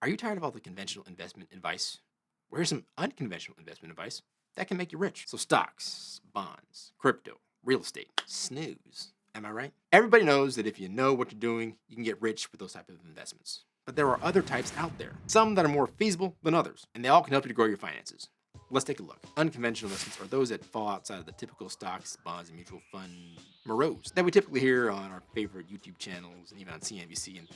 Are you tired of all the conventional investment advice? Well, here's some unconventional investment advice that can make you rich. So stocks, bonds, crypto, real estate, snooze. Am I right? Everybody knows that if you know what you're doing, you can get rich with those type of investments. But there are other types out there, some that are more feasible than others, and they all can help you to grow your finances. Let's take a look. Unconventional investments are those that fall outside of the typical stocks, bonds, and mutual fund morose that we typically hear on our favorite YouTube channels and even on CNBC and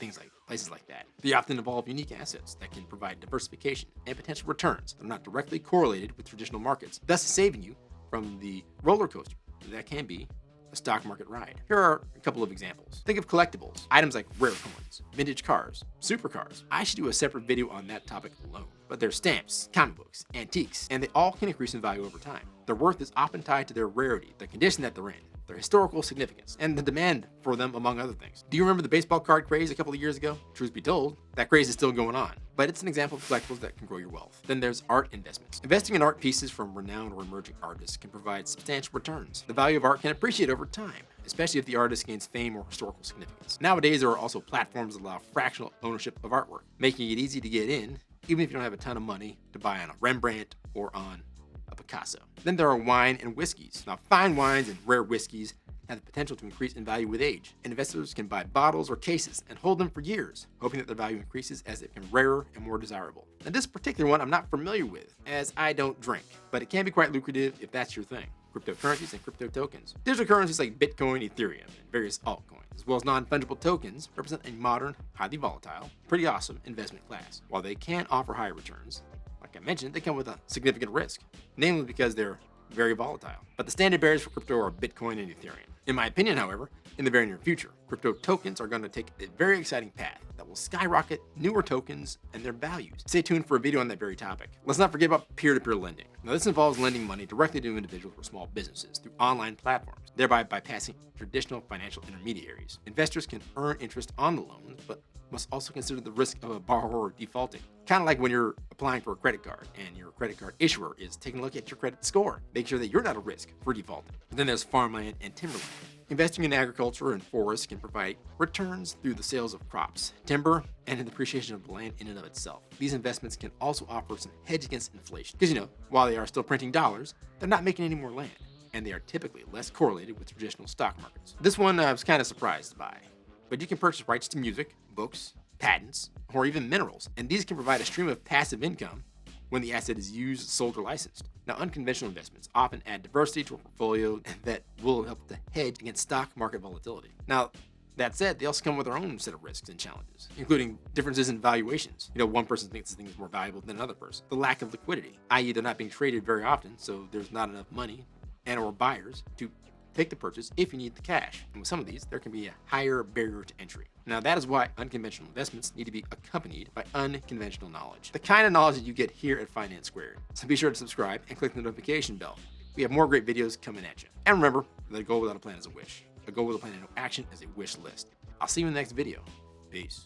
places like that. They often involve unique assets that can provide diversification and potential returns that are not directly correlated with traditional markets, thus saving you from the roller coaster that can be a stock market ride. Here are a couple of examples. Think of collectibles, items like rare coins, vintage cars, supercars. I should do a separate video on that topic alone. But they're stamps, comic books, antiques, and they all can increase in value over time. Their worth is often tied to their rarity, the condition that they're in, their historical significance, and the demand for them, among other things. Do you remember the baseball card craze a couple of years ago? Truth be told, that craze is still going on, but it's an example of collectibles that can grow your wealth. Then there's art investments. Investing in art pieces from renowned or emerging artists can provide substantial returns. The value of art can appreciate over time, especially if the artist gains fame or historical significance. Nowadays, there are also platforms that allow fractional ownership of artwork, making it easy to get in, even if you don't have a ton of money to buy on a Rembrandt or on a Picasso. Then there are wine and whiskeys. Now, fine wines and rare whiskeys have the potential to increase in value with age. Investors can buy bottles or cases and hold them for years, hoping that their value increases as they become rarer and more desirable. Now, this particular one I'm not familiar with, as I don't drink, but it can be quite lucrative if that's your thing. Cryptocurrencies and crypto tokens. Digital currencies like Bitcoin, Ethereum, and various altcoins, as well as non-fungible tokens, represent a modern, highly volatile, pretty awesome investment class. While they can offer higher returns, like I mentioned, they come with a significant risk, namely because they're very volatile. But the standard bearers for crypto are Bitcoin and Ethereum. In my opinion, however, in the very near future, crypto tokens are going to take a very exciting path that will skyrocket newer tokens and their values. Stay tuned for a video on that very topic. Let's not forget about peer-to-peer lending. Now, this involves lending money directly to individuals or small businesses through online platforms, thereby bypassing traditional financial intermediaries. Investors can earn interest on the loans, but must also consider the risk of a borrower defaulting. Kind of like when you're applying for a credit card and your credit card issuer is taking a look at your credit score. Make sure that you're not a risk for defaulting. But then there's farmland and timberland. Investing in agriculture and forests can provide returns through the sales of crops, timber, and the depreciation of the land in and of itself. These investments can also offer some hedge against inflation. Because, while they are still printing dollars, they're not making any more land, and they are typically less correlated with traditional stock markets. This one I was kind of surprised by. But you can purchase rights to music, books, patents, or even minerals, and these can provide a stream of passive income when the asset is used, sold, or licensed. Now, unconventional investments often add diversity to a portfolio that will help to hedge against stock market volatility. Now, that said, they also come with their own set of risks and challenges, including differences in valuations. One person thinks this thing is more valuable than another person. The lack of liquidity, i.e. they're not being traded very often, so there's not enough money and or buyers to take the purchase if you need the cash. And with some of these, there can be a higher barrier to entry. Now, that is why unconventional investments need to be accompanied by unconventional knowledge, the kind of knowledge that you get here at Finance Squared. So be sure to subscribe and click the notification bell. We have more great videos coming at you. And remember, that a goal without a plan is a wish. A goal with a plan and no action is a wish list. I'll see you in the next video. Peace.